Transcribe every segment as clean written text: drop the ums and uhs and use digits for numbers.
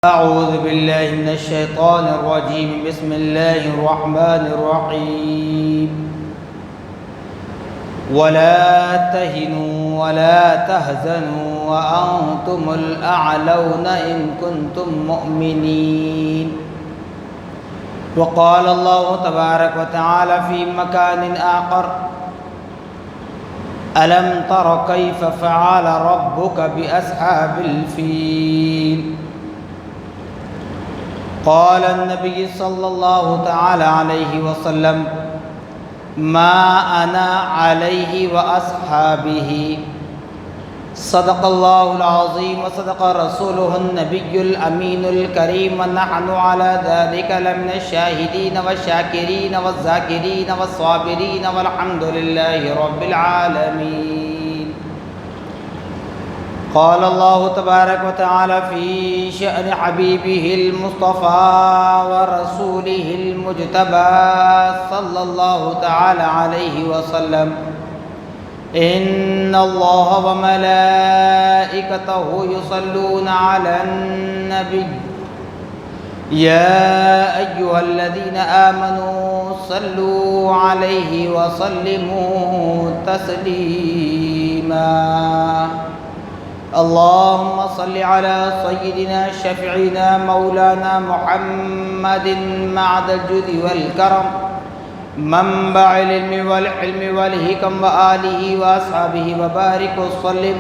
أعوذ بالله من الشيطان الرجيم. بسم الله الرحمن الرحيم. ولا تهنوا ولا تحزنوا وأنتم الأعلون إن كنتم مؤمنين. وقال الله تبارك وتعالى في مكان آخر: ألم تر كيف فعل ربك بأصحاب الفيل. قال النبي صلى الله تعالى عليه وسلم: ما أنا عليه وأصحابه. صدق الله العظيم وصدق رسوله النبي الأمين الكريم، ونحن على ذلك لمن الشاهدين والشاكرين والذاكرين والصابرين، والحمد لله رب العالمين. قال الله تبارك وتعالى في شأن حبيبه المصطفى ورسوله المجتبى صلى الله تعالى عليه وسلم: إن الله وملائكته يصلون على النبي يا أيها الذين آمنوا صلوا عليه وسلموا تسليما. اللهم صل على سيدنا شفيعنا مولانا محمد معد الجود والكرم، منبع العلم والحلم والحکم، وآلہ واصحابہ وبارک وسلم.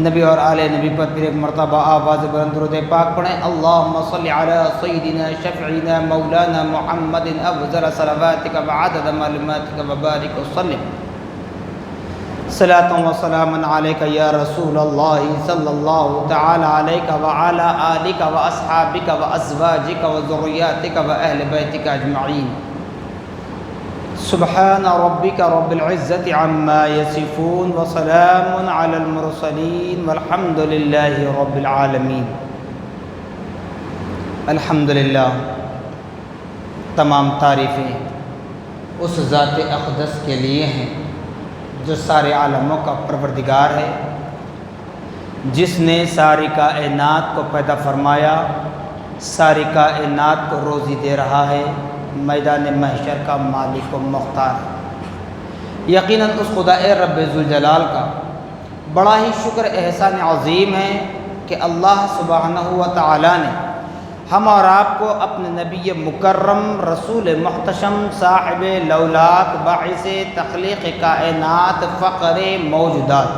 نبی اور آل نبی پر پھر ایک مرتبہ آواز بلند درود پاک پڑھیں. اللہم صل علی سیدنا شفیعنا مولانا محمد افضل صلواتک وعدد معلوماتک وبارک وسلم. صلاۃ و سلام علیک یا رسول اللہ صلی اللہ تعالی علیک وعلی آلک واصحابک وازواجک وذریاتک واہل بیتک اجمعین. سبحان ربک رب العزة عما یصفون وسلام علی المرسلین والحمد للہ رب العالمین. الحمدللہ، تمام تعریفیں اس ذات اقدس کے لیے ہیں جو سارے عالموں کا پروردگار ہے، جس نے ساری کائنات کو پیدا فرمایا، ساری کائنات کو روزی دے رہا ہے، میدان محشر کا مالک و مختار ہے. یقیناً اس خدا رب ذوالجلال کا بڑا ہی شکر احسان عظیم ہے کہ اللہ سبحانہ و تعالی نے ہم اور آپ کو اپنے نبی مکرم، رسول محتشم، صاحب لولاک، باعث تخلیق کائنات، فقر موجودات،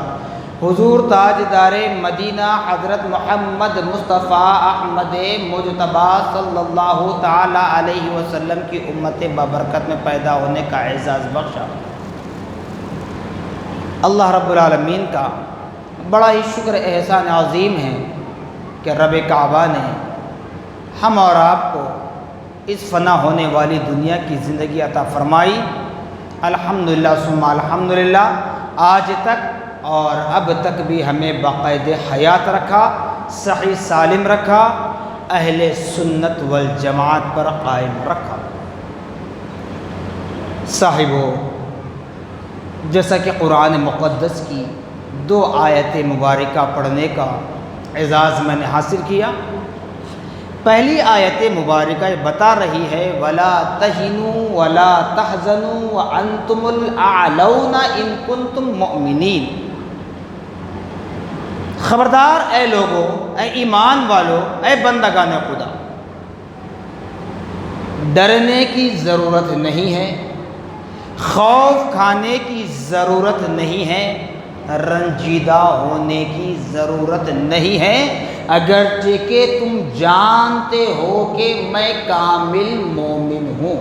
حضور تاجدار مدینہ حضرت محمد مصطفیٰ احمد مجتبی صلی اللہ تعالی علیہ وسلم کی امت بابرکت میں پیدا ہونے کا اعزاز بخشا. اللہ رب العالمین کا بڑا ہی شکر احسان عظیم ہے کہ رب کعبہ نے ہم اور آپ کو اس فنا ہونے والی دنیا کی زندگی عطا فرمائی. الحمدللہ ثم الحمدللہ، آج تک اور اب تک بھی ہمیں باقاعد حیات رکھا، صحیح سالم رکھا، اہل سنت والجماعت پر قائم رکھا. صاحبو، جیسا کہ قرآن مقدس کی 2 آیت مبارکہ پڑھنے کا اعزاز میں نے حاصل کیا. پہلی آیت مبارکہ یہ بتا رہی ہے: وَلَا تَهِنُوا وَلَا تَحْزَنُوا وَأَنْتُمُ الْأَعْلَوْنَ إِن كُنتُم مُؤْمِنِينَ. خبردار اے لوگو، اے ایمان والو، اے بندگان خدا، ڈرنے کی ضرورت نہیں ہے، خوف کھانے کی ضرورت نہیں ہے، رنجیدہ ہونے کی ضرورت نہیں ہے، اگرچہ کہ تم جانتے ہو کہ میں کامل مومن ہوں.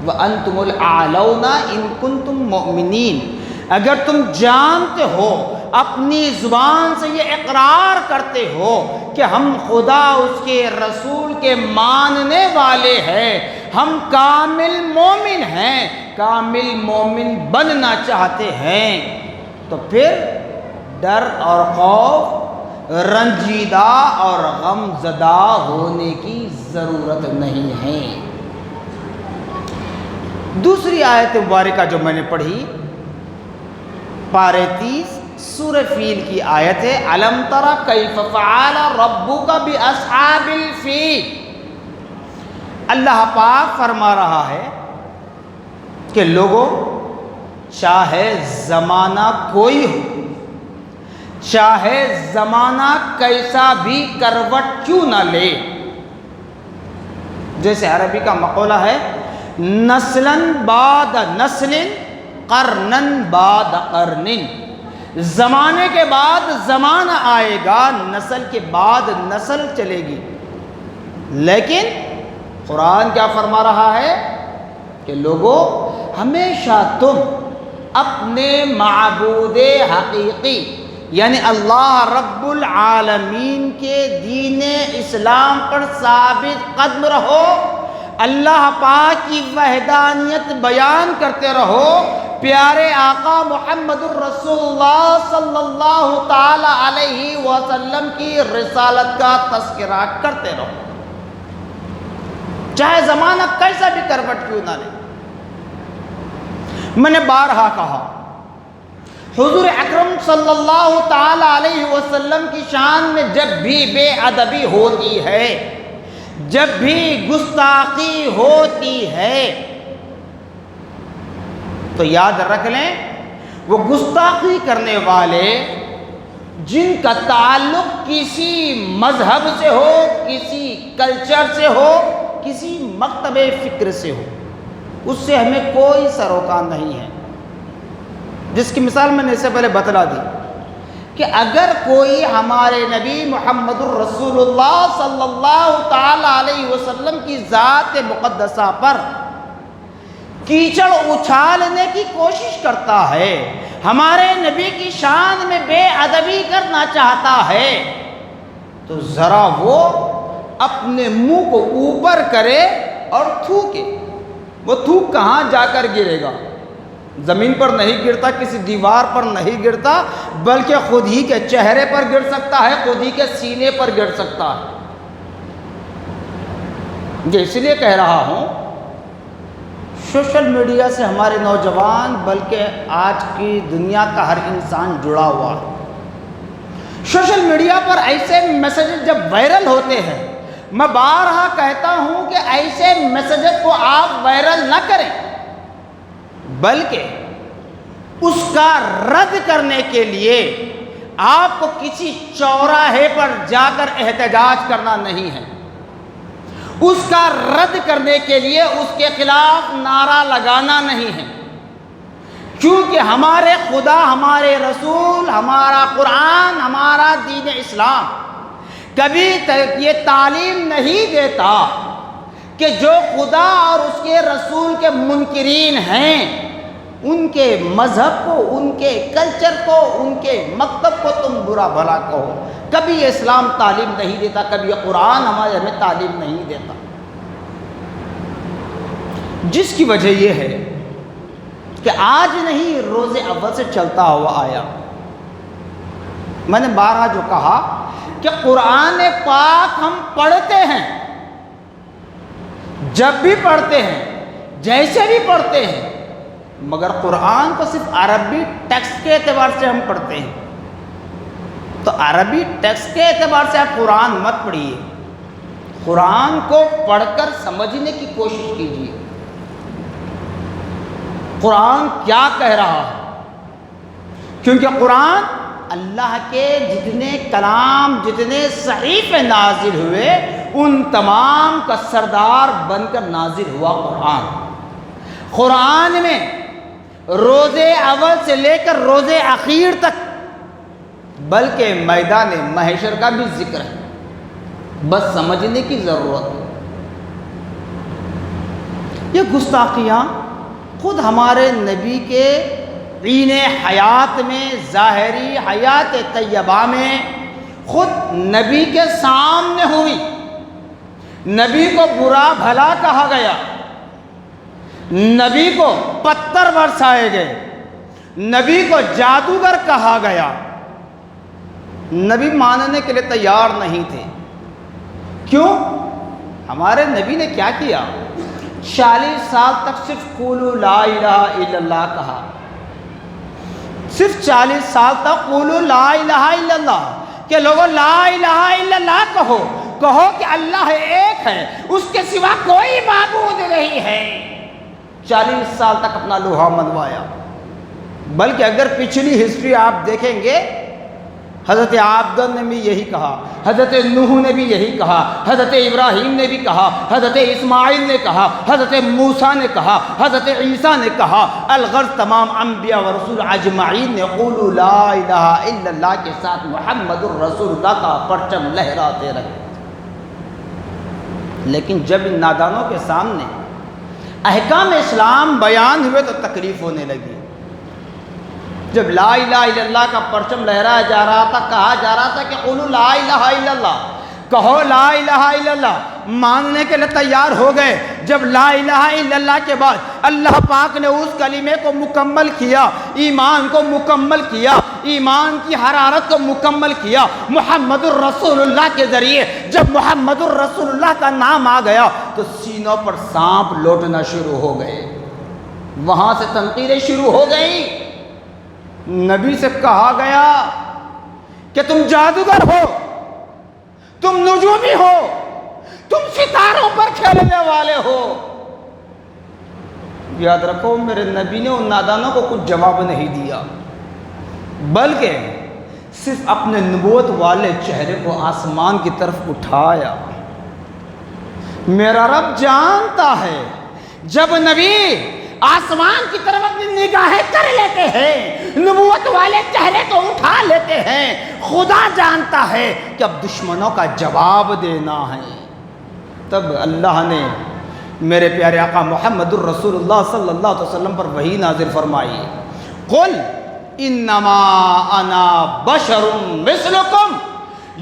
وَأَنْتُمُ الْأَعْلَوْنَ إِن كُنتُم مُؤْمِنِينَ. اگر تم جانتے ہو، اپنی زبان سے یہ اقرار کرتے ہو کہ ہم خدا اس کے رسول کے ماننے والے ہیں، ہم کامل مومن ہیں، کامل مومن بننا چاہتے ہیں، تو پھر ڈر اور خوف، رنجیدہ اور غم زدہ ہونے کی ضرورت نہیں ہے. دوسری آیت مبارکہ جو میں نے پڑھی، پارے 30 سورہ فیل کی آیت ہے، الم تر کیف فعل ربک باصحاب الفیل۔ اللہ پاک فرما رہا ہے کہ لوگوں، چاہے زمانہ کوئی ہو، چاہے زمانہ کیسا بھی کروٹ کیوں نہ لے، جیسے عربی کا مقولہ ہے، نسلاً بعد نسل قرناً بعد قرن، زمانے کے بعد زمانہ آئے گا، نسل کے بعد نسل چلے گی، لیکن قرآن کیا فرما رہا ہے کہ لوگوں، ہمیشہ تم اپنے معبود حقیقی یعنی اللہ رب العالمین کے دین اسلام پر ثابت قدم رہو، اللہ پاک کی وحدانیت بیان کرتے رہو، پیارے آقا محمد الرسول اللہ صلی اللہ تعالی علیہ وسلم کی رسالت کا تذکرہ کرتے رہو، چاہے زمانہ کیسا بھی کروٹ کیوں نہ لے۔ میں نے بارہا کہا، حضور اکرم صلی اللہ تعالی علیہ وسلم کی شان میں جب بھی بے ادبی ہوتی ہے، جب بھی گستاخی ہوتی ہے، تو یاد رکھ لیں وہ گستاخی کرنے والے جن کا تعلق کسی مذہب سے ہو، کسی کلچر سے ہو، کسی مکتب فکر سے ہو، اس سے ہمیں کوئی سروکار نہیں ہے، جس کی مثال میں نے اس سے پہلے بتلا دی کہ اگر کوئی ہمارے نبی محمد الرسول اللہ صلی اللہ تعالی علیہ وسلم کی ذات مقدسہ پر کیچڑ اچھالنے کی کوشش کرتا ہے، ہمارے نبی کی شان میں بے ادبی کرنا چاہتا ہے، تو ذرا وہ اپنے منہ کو اوپر کرے اور تھوکے۔ وہ تھوک کہاں جا کر گرے گا؟ زمین پر نہیں گرتا، کسی دیوار پر نہیں گرتا، بلکہ خود ہی کے چہرے پر گر سکتا ہے، خود ہی کے سینے پر گر سکتا ہے۔ یہ اس لیے کہہ رہا ہوں، سوشل میڈیا سے ہمارے نوجوان بلکہ آج کی دنیا کا ہر انسان جڑا ہوا ہے۔ سوشل میڈیا پر ایسے میسیجز جب وائرل ہوتے ہیں، میں بارہا کہتا ہوں کہ ایسے میسیجز کو آپ وائرل نہ کریں، بلکہ اس کا رد کرنے کے لیے آپ کو کسی چوراہے پر جا کر احتجاج کرنا نہیں ہے، اس کا رد کرنے کے لیے اس کے خلاف نعرہ لگانا نہیں ہے، کیونکہ ہمارے خدا، ہمارے رسول، ہمارا قرآن، ہمارا دین اسلام کبھی یہ تعلیم نہیں دیتا کہ جو خدا اور اس کے رسول کے منکرین ہیں ان کے مذہب کو، ان کے کلچر کو، ان کے مکتب کو تم برا بھلا کہو۔ کبھی یہ اسلام تعلیم نہیں دیتا، کبھی یہ قرآن ہمیں تعلیم نہیں دیتا، جس کی وجہ یہ ہے کہ آج نہیں روز اول سے چلتا ہوا آیا۔ میں نے بارہا جو کہا کہ قرآن پاک ہم پڑھتے ہیں، جب بھی پڑھتے ہیں، جیسے بھی پڑھتے ہیں، مگر قرآن کو صرف عربی ٹیکسٹ کے اعتبار سے ہم پڑھتے ہیں۔ تو عربی ٹیکسٹ کے اعتبار سے آپ قرآن مت پڑھیے، قرآن کو پڑھ کر سمجھنے کی کوشش کیجیے، قرآن کیا کہہ رہا ہے، کیونکہ قرآن اللہ کے جتنے کلام، جتنے صحیفے نازل ہوئے، ان تمام کا سردار بن کر نازل ہوا قرآن۔ قرآن میں روز اول سے لے کر روز اخیر تک، بلکہ میدان محشر کا بھی ذکر ہے، بس سمجھنے کی ضرورت ہے۔ یہ گستاخیاں خود ہمارے نبی کے دین حیات میں، ظاہری حیات طیبہ میں، خود نبی کے سامنے ہوئی، نبی کو برا بھلا کہا گیا، نبی کو پتھر برسائے گئے، نبی کو جادوگر کہا گیا، نبی ماننے کے لیے تیار نہیں تھے۔ کیوں؟ ہمارے نبی نے کیا کیا؟ 40 سال تک صرف قولوا لا الہ الا اللہ کہا، صرف 40 سال تک قولوا لا الہ الا اللہ کہ لوگوں لا الہ الا اللہ کہو کہ اللہ ایک ہے، اس کے سوا کوئی معبود نہیں ہے۔ 40 سال تک اپنا لوہا منوایا۔ بلکہ اگر پچھلی ہسٹری آپ دیکھیں گے، حضرت عابدن نے بھی یہی کہا، حضرت نوح نے بھی یہی کہا، حضرت ابراہیم نے بھی کہا، حضرت اسماعیل نے کہا، حضرت موسیٰ نے کہا، حضرت عیسیٰ نے کہا، الغرض تمام انبیاء و رسول اجمعین نے قولوا لا الہ الا اللہ کے ساتھ محمد الرسول اللہ کا پرچم لہراتے رہے۔ لیکن جب ان نادانوں کے سامنے احکام اسلام بیان ہوئے تو تکلیف ہونے لگی۔ جب لا الہ الا اللہ کا پرچم لہرایا جا رہا تھا، کہا جا رہا تھا کہ قولوا لا الہ الا اللہ، کہو لا الہ الا اللہ، ماننے کے لیے تیار ہو گئے۔ جب لا الہ الا اللہ کے بعد اللہ پاک نے اس کلمے کو مکمل کیا، ایمان کو مکمل کیا، ایمان کی حرارت کو مکمل کیا محمد الرسول اللہ کے ذریعے، جب محمد الرسول اللہ کا نام آ گیا تو سینوں پر سانپ لوٹنا شروع ہو گئے، وہاں سے تنقیریں شروع ہو گئیں۔ نبی سے کہا گیا کہ تم جادوگر ہو، تم نجومی ہو، تم ستاروں پر کھیلنے والے ہو۔ یاد رکھو میرے نبی نے ان نادانوں کو کچھ جواب نہیں دیا، بلکہ صرف اپنے نبوت والے چہرے کو آسمان کی طرف اٹھایا۔ میرا رب جانتا ہے جب نبی آسمان کی طرف اپنی نگاہیں کر لیتے ہیں، نبوت والے چہرے کو اٹھا لیتے ہیں، خدا جانتا ہے کہ اب دشمنوں کا جواب دینا ہے۔ تب اللہ نے میرے پیارے آقا محمد الرسول اللہ صلی اللہ علیہ وسلم پر وحی نازل فرمائی، قل انما انا بشر مثلکم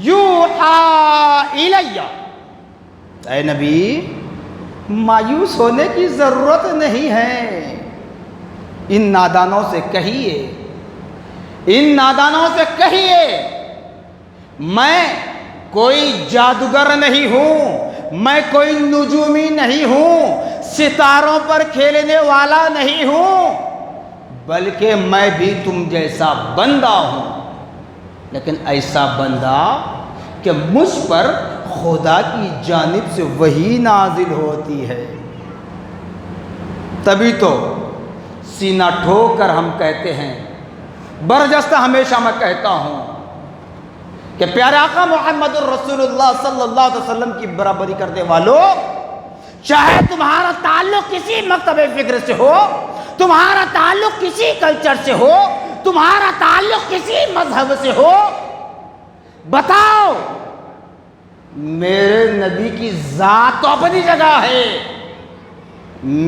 یوحی الی۔ اے نبی مایوس ہونے کی ضرورت نہیں ہے، ان نادانوں سے کہیے، ان نادانوں سے کہیے میں کوئی جادوگر نہیں ہوں، میں کوئی نجومی نہیں ہوں، ستاروں پر کھیلنے والا نہیں ہوں، بلکہ میں بھی تم جیسا بندہ ہوں، لیکن ایسا بندہ کہ مجھ پر خدا کی جانب سے وحی نازل ہوتی ہے۔ تبھی تو سینہ ٹھوک کر ہم کہتے ہیں، برجستہ ہمیشہ میں کہتا ہوں کہ پیارے آقا محمد الرسول اللہ صلی اللہ علیہ وسلم کی برابری کرنے والوں، چاہے تمہارا تعلق کسی مکتب فکر سے ہو، تمہارا تعلق کسی کلچر سے ہو، تمہارا تعلق کسی مذہب سے ہو، بتاؤ میرے نبی کی ذات تو اپنی جگہ ہے،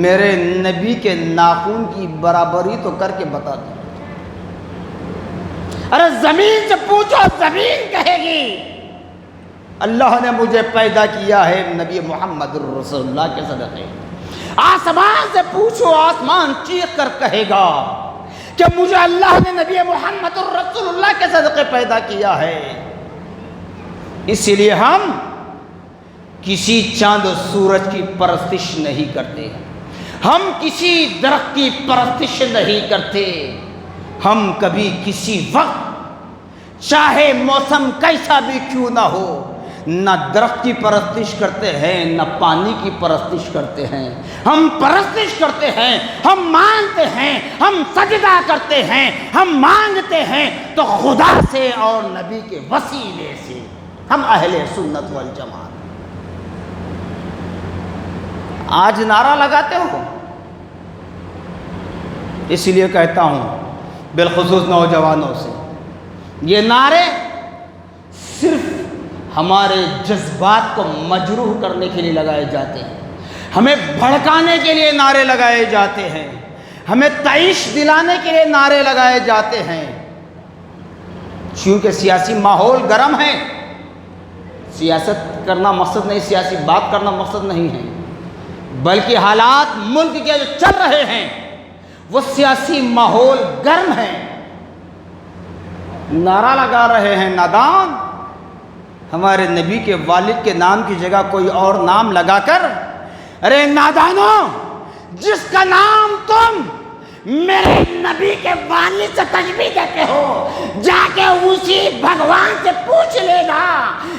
میرے نبی کے ناخن کی برابری تو کر کے بتا دو۔ ارے زمین سے پوچھو، زمین کہے گی اللہ نے مجھے پیدا کیا ہے نبی محمد الرسول اللہ کے صدقے۔ آسمان سے پوچھو، آسمان چیخ کر کہے گا کہ مجھے اللہ نے نبی محمد الرسول اللہ کے صدقے پیدا کیا ہے۔ اسی لیے ہم کسی چاند و سورج کی پرستش نہیں کرتے، ہم کسی درخت کی پرستش نہیں کرتے، ہم کبھی کسی وقت چاہے موسم کیسا بھی کیوں نہ ہو نہ درخت کی پرستش کرتے ہیں نہ پانی کی پرستش کرتے ہیں، ہم پرستش کرتے ہیں، ہم مانتے ہیں، ہم سجدہ کرتے ہیں، ہم مانگتے ہیں تو خدا سے اور نبی کے وسیلے سے۔ ہم اہل سنت والجماعت۔ آج نعرہ لگاتے ہو، اس لیے کہتا ہوں بالخصوص نوجوانوں سے، یہ نعرے صرف ہمارے جذبات کو مجروح کرنے کے لیے لگائے جاتے ہیں، ہمیں بھڑکانے کے لیے نعرے لگائے جاتے ہیں، ہمیں تعیش دلانے کے لیے نعرے لگائے جاتے ہیں۔ چونکہ سیاسی ماحول گرم ہے، سیاست کرنا مقصد نہیں، سیاسی بات کرنا مقصد نہیں ہے، بلکہ حالات ملک کے جو چل رہے ہیں وہ سیاسی ماحول گرم ہے۔ نعرہ لگا رہے ہیں نادان، ہمارے نبی کے والد کے نام کی جگہ کوئی اور نام لگا کر، ارے نادانوں، جس کا نام تم میرے نبی کے والد سے تشبیہ دیتے ہو، جا کے اسی بھگوان سے پوچھ لینا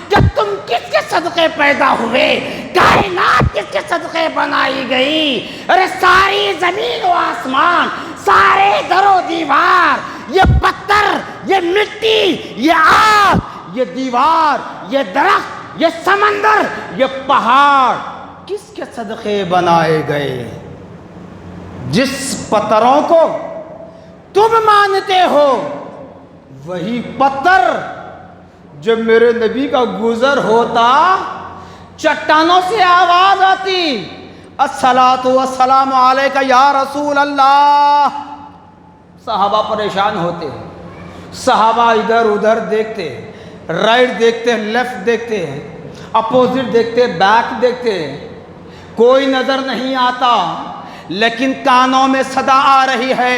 کہ تم کس کے صدقے پیدا ہوئے، کائنات کس کے صدقے بنائی گئی۔ ارے ساری زمین و آسمان، سارے در و دیوار، یہ پتھر، یہ مٹی، یہ آگ، یہ دیوار، یہ درخت، یہ سمندر، یہ پہاڑ کس کے صدقے بنائے گئے؟ جس پتھروں کو تم مانتے ہو وہی پتھر جب میرے نبی کا گزر ہوتا چٹانوں سے آواز آتی، الصلاۃ والسلام علیک یا رسول اللہ۔ صحابہ پریشان ہوتے ہیں، صحابہ ادھر ادھر دیکھتے، رائٹ دیکھتے، لیفٹ دیکھتے، اپوزٹ دیکھتے، بیک دیکھتے، کوئی نظر نہیں آتا، لیکن کانوں میں صدا آ رہی ہے،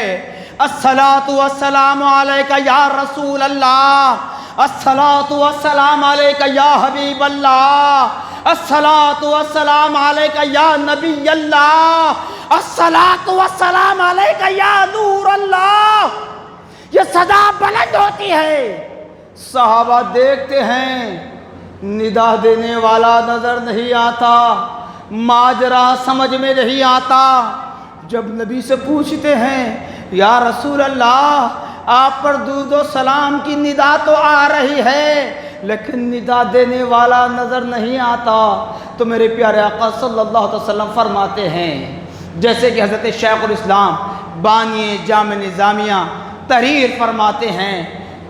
الصلاۃ والسلام علیک یا رسول اللہ، الصلاۃ والسلام علیک یا حبیب اللہ، الصلاۃ والسلام علیک یا نبی اللہ، الصلاۃ والسلام علیک یا نور اللہ۔ یہ صدا بلند ہوتی ہے، صحابہ دیکھتے ہیں، ندا دینے والا نظر نہیں آتا، ماجرا سمجھ میں نہیں آتا۔ جب نبی سے پوچھتے ہیں، یا رسول اللہ آپ پر درود و سلام کی ندا تو آ رہی ہے لیکن ندا دینے والا نظر نہیں آتا، تو میرے پیارے آقا صلی اللہ علیہ وسلم فرماتے ہیں، جیسے کہ حضرت شیخ الاسلام بانی جامع نظامیہ تحریر فرماتے ہیں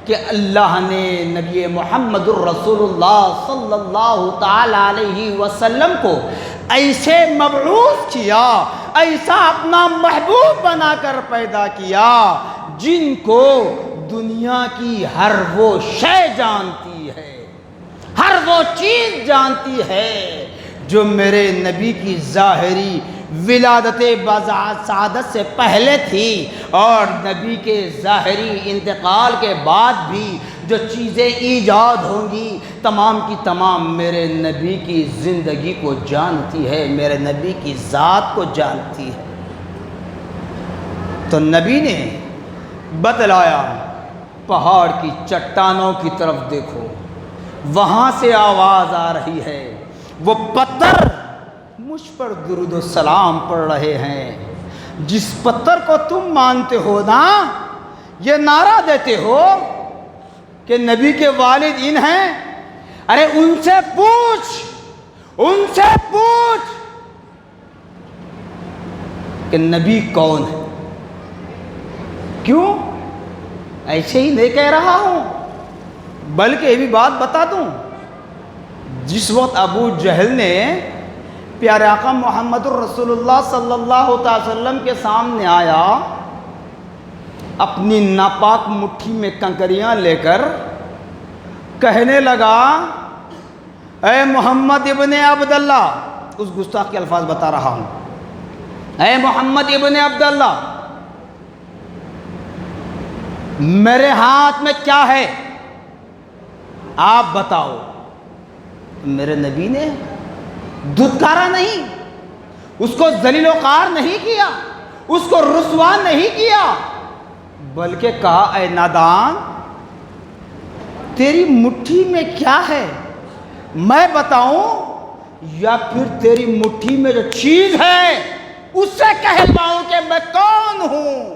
کہ اللہ نے نبی محمد الرسول اللہ صلی اللہ تعالی علیہ وسلم کو ایسے مبعوث کیا، ایسا اپنا محبوب بنا کر پیدا کیا جن کو دنیا کی ہر وہ شے جانتی ہے، ہر وہ چیز جانتی ہے جو میرے نبی کی ظاہری ولادت سعادت سے پہلے تھی اور نبی کے ظاہری انتقال کے بعد بھی جو چیزیں ایجاد ہوں گی تمام کی تمام میرے نبی کی زندگی کو جانتی ہے، میرے نبی کی ذات کو جانتی ہے۔ تو نبی نے بتلایا، پہاڑ کی چٹانوں کی طرف دیکھو، وہاں سے آواز آ رہی ہے، وہ پتھر مجھ پر درود و سلام پڑھ رہے ہیں۔ جس پتھر کو تم مانتے ہو نا، یہ نعرہ دیتے ہو کہ نبی کے والد ان ہیں، ارے ان سے پوچھ، ان سے پوچھ کہ نبی کون ہے۔ کیوں؟ ایسے ہی نہیں کہہ رہا ہوں، بلکہ یہ بھی بات بتا دوں، جس وقت ابو جہل نے پیارے آقا محمد الرسول اللہ صلی اللہ علیہ وسلم کے سامنے آیا، اپنی ناپاک مٹھی میں کنکریاں لے کر کہنے لگا، اے محمد ابن عبداللہ، اس گستاخ کے الفاظ بتا رہا ہوں، اے محمد ابن عبداللہ، میرے ہاتھ میں کیا ہے آپ بتاؤ۔ میرے نبی نے دھتکارا نہیں، اس کو ذلیل و خوار نہیں کیا، اس کو رسوا نہیں کیا، بلکہ کہا، اے نادان، تیری مٹھی میں کیا ہے، میں بتاؤں یا پھر تیری مٹھی میں جو چیز ہے اس سے کہلواؤں کہ میں کون ہوں۔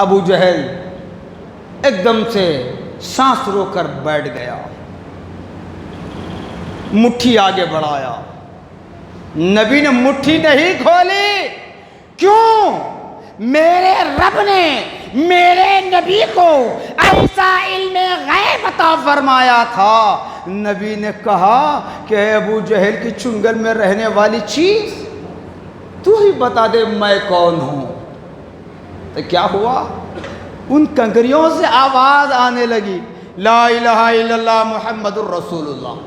ابو جہل ایک دم سے سانس رو کر بیٹھ گیا، مٹھی آگے بڑھایا، نبی نے مٹھی نہیں کھولی۔ کیوں؟ میرے رب نے میرے نبی کو ایسا علم غیب عطا فرمایا تھا۔ نبی نے کہا کہ اے ابو جہل کی چنگل میں رہنے والی چیز، تو ہی بتا دے میں کون ہوں۔ تو کیا ہوا؟ ان کنکریوں سے آواز آنے لگی، لا الہ الا اللہ محمد الرسول اللہ۔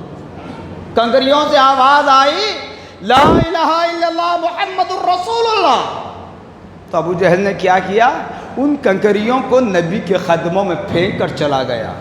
کنکریوں سے آواز آئی، لا الہ الا اللہ محمد الرسول اللہ۔ تو ابو جہل نے کیا کیا؟ ان کنکریوں کو نبی کے قدموں میں پھینک کر چلا گیا۔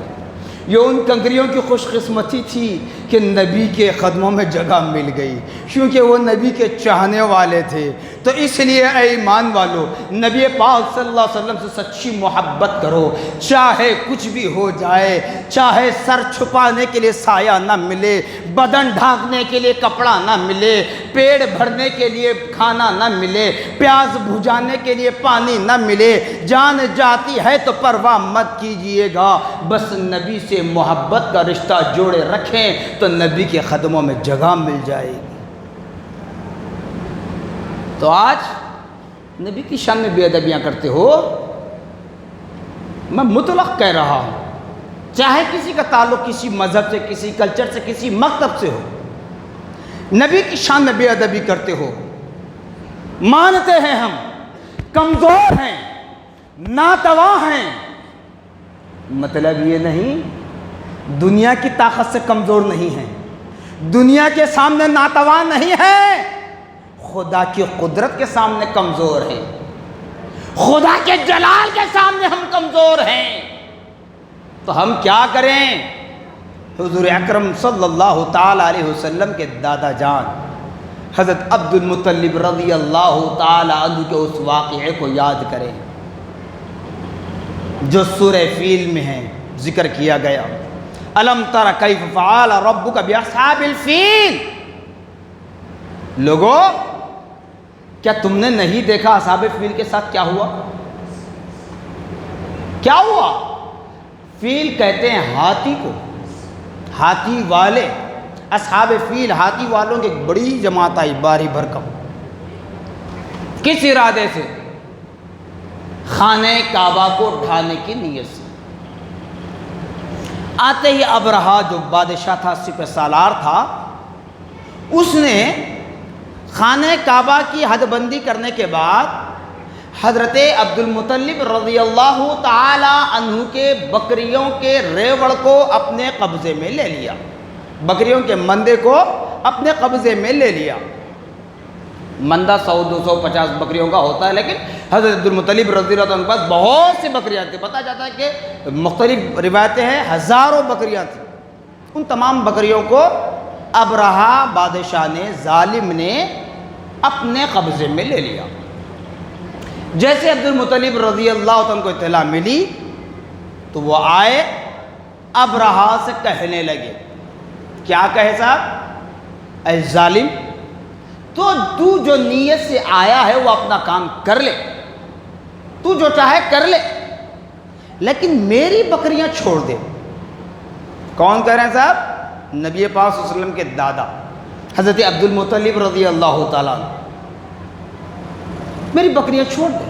یہ ان کنکریوں کی خوش قسمتی تھی کہ نبی کے قدموں میں جگہ مل گئی، کیونکہ وہ نبی کے چاہنے والے تھے۔ تو اس لیے اے ایمان والو، نبی پاک صلی اللہ علیہ وسلم سے سچی محبت کرو، چاہے کچھ بھی ہو جائے، چاہے سر چھپانے کے لیے سایہ نہ ملے، بدن ڈھانکنے کے لیے کپڑا نہ ملے، پیڑ بھرنے کے لیے کھانا نہ ملے، پیاس بجھانے کے لیے پانی نہ ملے، جان جاتی ہے تو پرواہ مت کیجئے گا، بس نبی سے محبت کا رشتہ جوڑے رکھیں تو نبی کے قدموں میں جگہ مل جائے گی۔ تو آج نبی کی شان میں بے ادبیاں کرتے ہو، میں مطلق کہہ رہا ہوں، چاہے کسی کا تعلق کسی مذہب سے، کسی کلچر سے، کسی مکتب سے ہو، نبی کی شان میں بے ادبی کرتے ہو، مانتے ہیں ہم کمزور ہیں، ناتواں ہیں، مطلب یہ نہیں دنیا کی طاقت سے کمزور نہیں ہیں، دنیا کے سامنے ناتواں نہیں ہیں، خدا کی قدرت کے سامنے کمزور ہیں، خدا کے جلال کے سامنے ہم کمزور ہیں۔ تو ہم کیا کریں؟ حضور اکرم صلی اللہ تعالی علیہ وسلم کے دادا جان حضرت عبد المطلب رضی اللہ تعالی عنہ کے اس واقعے کو یاد کریں جو سورہ فیل میں ہے، ذکر کیا گیا، الم تر کیف فعل ربک باصحاب الفیل۔ لوگو، کیا تم نے نہیں دیکھا اصحاب فیل کے ساتھ کیا ہوا؟ کیا ہوا؟ فیل کہتے ہیں ہاتھی کو، ہاتھی والے، اصحاب فیل ہاتھی والوں کی ایک بڑی جماعت آئی باری بھرکم، کس ارادے سے؟ خانہ کعبہ کو ڈھانے کی نیت سے۔ آتے ہی ابرہا جو بادشاہ تھا، سپہ سالار تھا، اس نے خانہ کعبہ کی حد بندی کرنے کے بعد حضرت عبد المطلب رضی اللہ تعالی عنہ کے بکریوں کے ریوڑ کو اپنے قبضے میں لے لیا، بکریوں کے مندے کو اپنے قبضے میں لے لیا۔ مندہ 100 250 بکریوں کا ہوتا ہے، لیکن حضرت عبد المطلب رضی اللہ عنہ کے پاس بہت سی بکریاں تھیں، پتہ جاتا ہے کہ مختلف روایتیں ہیں ہزاروں بکریاں تھیں۔ ان تمام بکریوں کو ابرہا بادشاہ نے، ظالم نے اپنے قبضے میں لے لیا۔ جیسے عبد المطلب رضی اللہ عنہ کو اطلاع ملی تو وہ آئے، ابرہا سے کہنے لگے، کیا کہے صاحب؟ اے ظالم، تو جو نیت سے آیا ہے وہ اپنا کام کر لے، تو جو چاہے کر لے، لیکن میری بکریاں چھوڑ دے۔ کون کہہ رہے ہیں صاحب؟ نبی پاک صلی اللہ علیہ وسلم کے دادا حضرت عبد المطلب رضی اللہ تعالیٰ عنہ، میری بکریاں چھوڑ دے۔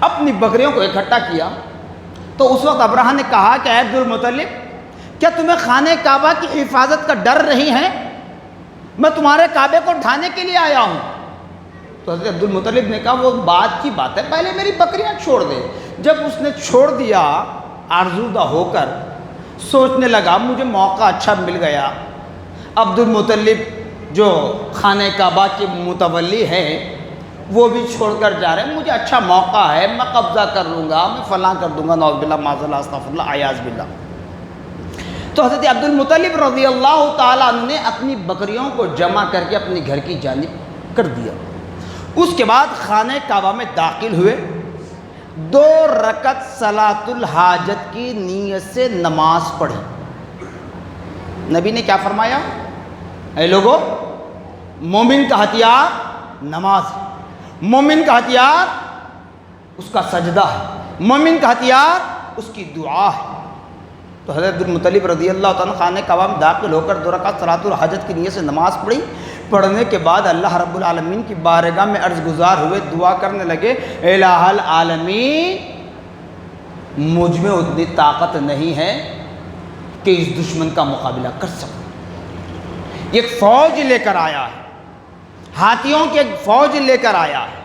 اپنی بکریوں کو اکٹھا کیا تو اس وقت ابرہا نے کہا کہ اے عبد المطلب، کیا تمہیں خانہ کعبہ کی حفاظت کا ڈر نہیں ہے؟ میں تمہارے کعبے کو ڈھانے کے لیے آیا ہوں۔ تو حضرت عبد المطلب نے کہا وہ بات کی بات ہے، پہلے میری بکریاں چھوڑ دے۔ جب اس نے چھوڑ دیا، آرزودہ ہو کر سوچنے لگا مجھے موقع اچھا مل گیا، عبد المطلب جو خانہ کعبہ کے متولی ہے وہ بھی چھوڑ کر جا رہے ہیں، مجھے اچھا موقع ہے، میں قبضہ کر لوں گا، میں فلاں کر دوں گا، نعوذ باللہ معاذ اللہ استغفر اللہ اعاذ باللہ۔ تو حضرت عبد المطلب رضی اللہ تعالیٰ عنہ نے اپنی بکریوں کو جمع کر کے اپنی گھر کی جانب کر دیا۔ اس کے بعد خانہ کعبہ میں داخل ہوئے، 2 رکعت صلاۃ الحاجت کی نیت سے نماز پڑھی۔ نبی نے کیا فرمایا؟ اے لوگو، مومن کا ہتھیار نماز ہے، مومن کا ہتھیار اس کا سجدہ ہے، مومن کا ہتھیار اس کی دعا ہے۔ تو حضرت عبد المطلب رضی اللہ تعالیٰ خانہ کعبہ میں داخل ہو کر 2 رکعت صلاۃ الحاجت کی نیت سے نماز پڑھی۔ پڑھنے کے بعد اللہ رب العالمین کی بارگاہ میں عرض گزار ہوئے دعا کرنے لگے، الہ العالمین، مجھ میں اتنی طاقت نہیں ہے کہ اس دشمن کا مقابلہ کر سکوں۔ ایک فوج لے کر آیا ہے، ہاتھیوں کی ایک فوج لے کر آیا ہے،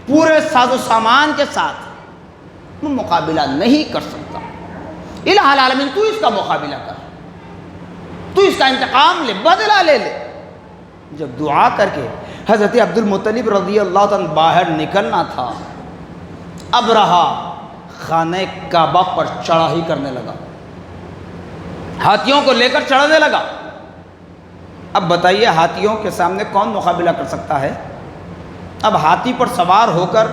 پورے ساز و سامان کے ساتھ، میں مقابلہ نہیں کر سکتا، الہ العالمین تو اس کا مقابلہ کر، تو اس کا انتقام لے، بدلہ لے لے۔ جب دعا کر کے حضرت عبد المطلب رضی اللہ عنہ باہر نکلنا تھا، ابرہا خانہ کعبہ پر چڑھائی کرنے لگا، ہاتھیوں کو لے کر چڑھنے لگا۔ اب بتائیے ہاتھیوں کے سامنے کون مقابلہ کر سکتا ہے؟ اب ہاتھی پر سوار ہو کر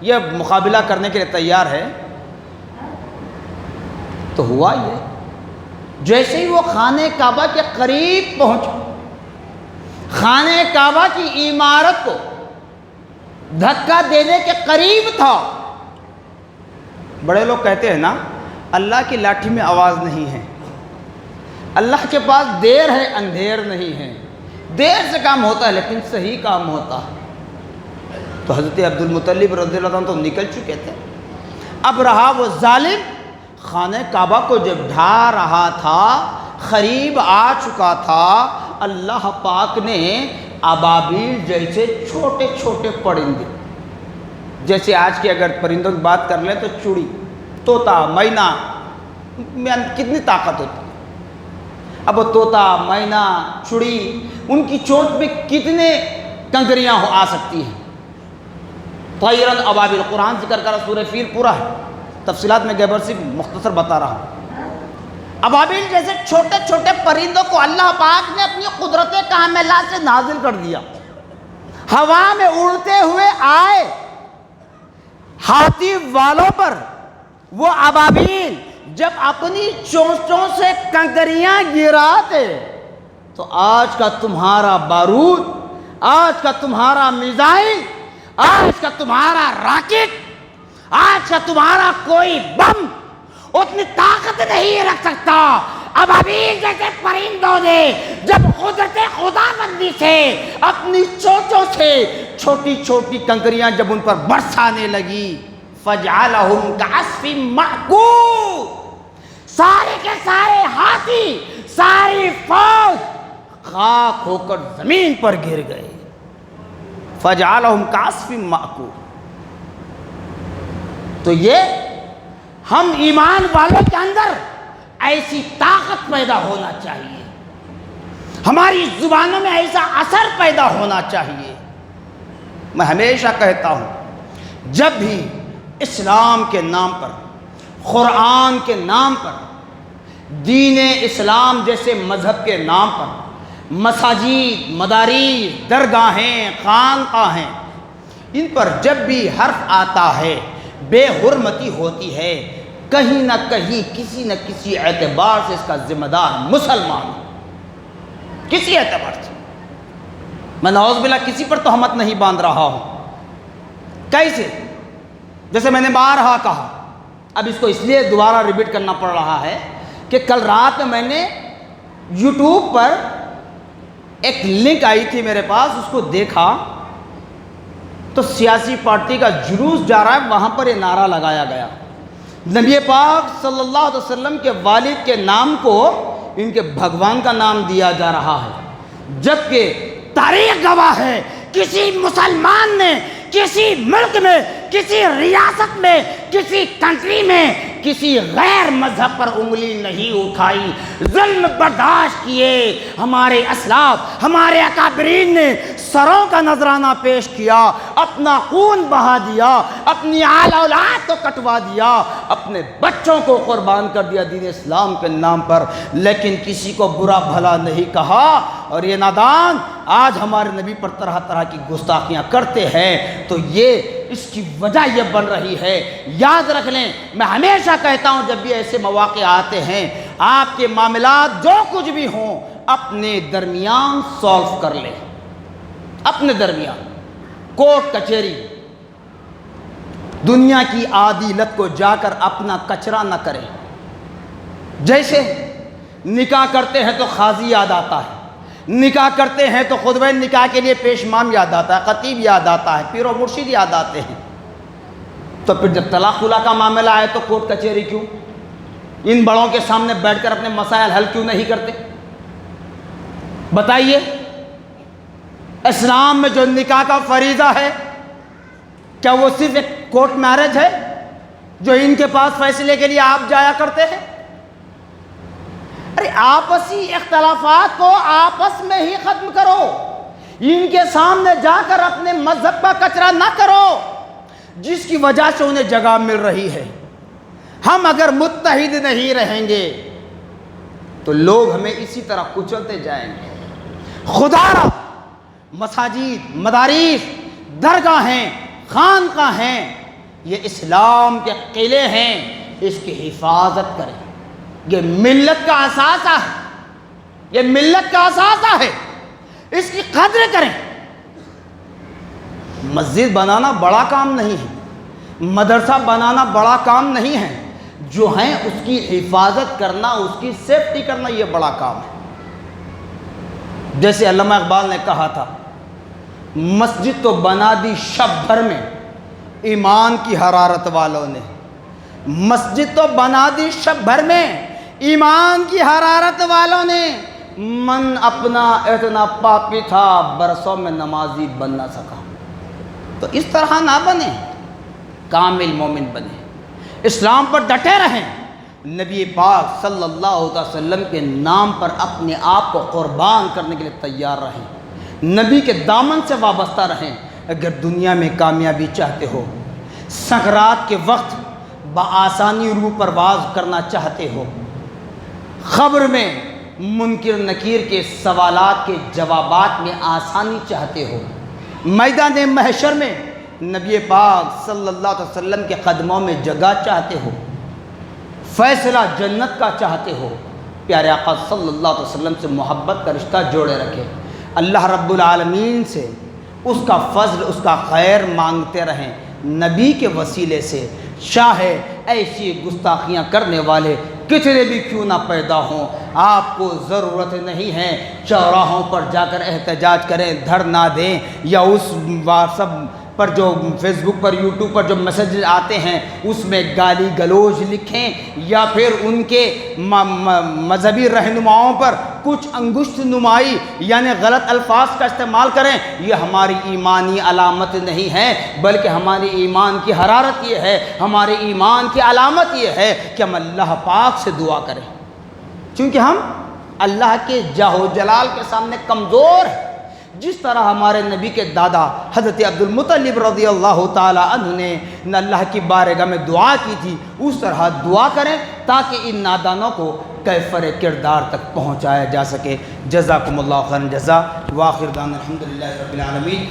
یہ مقابلہ کرنے کے لیے تیار ہے؟ تو ہوا یہ، جیسے ہی وہ خانہ کعبہ کے قریب پہنچا، خانہ کعبہ کی عمارت کو دھکا دینے کے قریب تھا، بڑے لوگ کہتے ہیں نا اللہ کی لاٹھی میں آواز نہیں ہے، اللہ کے پاس دیر ہے اندھیر نہیں ہے، دیر سے کام ہوتا ہے لیکن صحیح کام ہوتا ہے۔ تو حضرت عبد المطلب رضی اللہ عنہ تو نکل چکے تھے، اب رہا وہ ظالم خانہ کعبہ کو جب ڈھا رہا تھا، قریب آ چکا تھا، اللہ پاک نے ابابیل جیسے چھوٹے چھوٹے پرندے، جیسے آج کے اگر پرندوں کی بات کر لیں تو چڑی، طوطا، مینا میں کتنی طاقت ہوتی ہے، اب وہ طوطا، مینا، چڑی، ان کی چونچ میں کتنے کنکریاں آ سکتی ہیں۔ طیرن ابابیل، قرآن ذکر کر رہا، سورہ فیل پورا ہے، تفصیلات میں گہبر سے مختصر بتا رہا ہوں۔ ابابیل جیسے چھوٹے چھوٹے پرندوں کو اللہ پاک نے اپنی قدرت کاملہ سے نازل کر دیا، ہوا میں اڑتے ہوئے آئے، ہاتھی والوں پر وہ ابابیل جب اپنی چونچوں سے کنکریاں گراتے تو آج کا تمہارا بارود، آج کا تمہارا میزائل، آج کا تمہارا راکٹ، آج کا تمہارا کوئی بم اتنی طاقت نہیں رکھ سکتا۔ ابابیل جیسے پرندوں نے جب قدرت خداوندی سے اپنی چونچوں سے چھوٹی چھوٹی کنکریاں جب ان پر برسانے لگی، فَجْعَلَهُمْ كَعَصْفٍ مَّأْكُولٍ، سارے کے سارے ہاتھی، ساری فوج خاک ہو کر زمین پر گر گئے۔ فَجْعَلَهُمْ كَعَصْفٍ مَّأْكُولٍ۔ تو یہ ہم ایمان والوں کے اندر ایسی طاقت پیدا ہونا چاہیے، ہماری زبانوں میں ایسا اثر پیدا ہونا چاہیے۔ میں ہمیشہ کہتا ہوں جب بھی اسلام کے نام پر، قرآن کے نام پر، دین اسلام جیسے مذہب کے نام پر مساجد، مدارس، درگاہیں، خانقاہیں، ان پر جب بھی حرف آتا ہے بے حرمتی ہوتی ہے، کہیں نہ کہیں کسی نہ کسی اعتبار سے اس کا ذمہ دار مسلمان ہے، کسی اعتبار سے۔ میں نعوذ باللہ کسی پر تہمت نہیں باندھ رہا ہوں۔ کیسے؟ جیسے میں نے بارہا کہا، اب اس کو اس لیے دوبارہ ریپیٹ کرنا پڑ رہا ہے کہ کل رات میں نے یوٹیوب پر ایک لنک آئی تھی میرے پاس، اس کو دیکھا تو سیاسی پارٹی کا جلوس جا رہا ہے، وہاں پر یہ نعرہ لگایا گیا، نبی پاک صلی اللہ علیہ وسلم کے والد کے نام کو ان کے بھگوان کا نام دیا جا رہا ہے، جبکہ تاریخ گواہ ہے کسی مسلمان نے کسی ملک میں، کسی ریاست میں، کسی کنٹری میں کسی غیر مذہب پر انگلی نہیں اٹھائی، ظلم برداشت کیے۔ ہمارے اسلاف، ہمارے اکابرین نے سروں کا نذرانہ پیش کیا، اپنا خون بہا دیا، اپنی آل اولاد کو کٹوا دیا، اپنے بچوں کو قربان کر دیا دین اسلام کے نام پر، لیکن کسی کو برا بھلا نہیں کہا۔ اور یہ نادان آج ہمارے نبی پر طرح طرح کی گستاخیاں کرتے ہیں، تو یہ اس کی وجہ یہ بن رہی ہے۔ یاد رکھ لیں، میں ہمیشہ کہتا ہوں جب بھی ایسے مواقع آتے ہیں، آپ کے معاملات جو کچھ بھی ہوں اپنے درمیان سولف کر لیں، اپنے درمیان، کورٹ کچہری، دنیا کی عدالت کو جا کر اپنا کچرا نہ کریں۔ جیسے نکاح کرتے ہیں تو قاضی یاد آتا ہے، نکاح کرتے ہیں تو خطبہ نکاح کے لیے پیشمام یاد آتا ہے، خطیب یاد آتا ہے، پیر و مرشد یاد آتے ہیں، تو پھر جب طلاق خلا کا معاملہ آئے تو کورٹ کچہری کیوں؟ ان بڑوں کے سامنے بیٹھ کر اپنے مسائل حل کیوں نہیں کرتے؟ بتائیے، اسلام میں جو نکاح کا فریضہ ہے کیا وہ صرف ایک کورٹ میرج ہے جو ان کے پاس فیصلے کے لیے آپ جایا کرتے ہیں؟ ارے آپسی اختلافات کو آپس میں ہی ختم کرو، ان کے سامنے جا کر اپنے مذہب کا کچرا نہ کرو جس کی وجہ سے انہیں جگہ مل رہی ہے۔ ہم اگر متحد نہیں رہیں گے تو لوگ ہمیں اسی طرح کچلتے جائیں گے۔ خدا را مساجد، مدارس، درگاہیں، خانقاہیں یہ اسلام کے قلعے ہیں، اس کی حفاظت کریں۔ یہ ملت کا اثاثہ ہے، یہ ملت کا اثاثہ ہے، اس کی قدر کریں۔ مسجد بنانا بڑا کام نہیں ہے، مدرسہ بنانا بڑا کام نہیں ہے، جو ہیں اس کی حفاظت کرنا، اس کی سیفٹی کرنا یہ بڑا کام ہے۔ جیسے علامہ اقبال نے کہا تھا، مسجد تو بنا دی شب بھر میں ایمان کی حرارت والوں نے، مسجد تو بنا دی شب بھر میں ایمان کی حرارت والوں نے، من اپنا اتنا پاپی تھا برسوں میں نمازی بن نہ سکا۔ تو اس طرح نہ بنے، کامل مومن بنے، اسلام پر ڈٹے رہیں، نبی پاک صلی اللہ علیہ وسلم کے نام پر اپنے آپ کو قربان کرنے کے لیے تیار رہیں، نبی کے دامن سے وابستہ رہیں۔ اگر دنیا میں کامیابی چاہتے ہو، سکرات کے وقت بآسانی روح پرواز کرنا چاہتے ہو، خبر میں منکر نکیر کے سوالات کے جوابات میں آسانی چاہتے ہو، میدان محشر میں نبی پاک صلی اللہ علیہ وسلم کے قدموں میں جگہ چاہتے ہو، فیصلہ جنت کا چاہتے ہو، پیارے آقا صلی اللہ علیہ وسلم سے محبت کا رشتہ جوڑے رکھے، اللہ رب العالمین سے اس کا فضل، اس کا خیر مانگتے رہیں، نبی کے وسیلے سے، چاہے ایسی گستاخیاں کرنے والے کتنے بھی کیوں نہ پیدا ہوں، آپ کو ضرورت نہیں ہے چوراہوں پر جا کر احتجاج کریں، دھرنا دیں، یا اس واٹس ایپ پر جو فیس بک پر، یوٹیوب پر جو میسیج آتے ہیں اس میں گالی گلوچ لکھیں، یا پھر ان کے مذہبی رہنماؤں پر کچھ انگشت نمائی یعنی غلط الفاظ کا استعمال کریں۔ یہ ہماری ایمانی علامت نہیں ہے، بلکہ ہماری ایمان کی حرارت یہ ہے، ہمارے ایمان کی علامت یہ ہے کہ ہم اللہ پاک سے دعا کریں، چونکہ ہم اللہ کے جاہ و جلال کے سامنے کمزور ہیں۔ جس طرح ہمارے نبی کے دادا حضرت عبد المطلب رضی اللہ تعالی عنہ نے اللہ کی بارگاہ میں دعا کی تھی، اس طرح دعا کریں تاکہ ان نادانوں کو کیفر کردار تک پہنچایا جا سکے۔ جزاکم اللہ خیر جزا، وآخر دعوانا الحمدللہ رب العالمین۔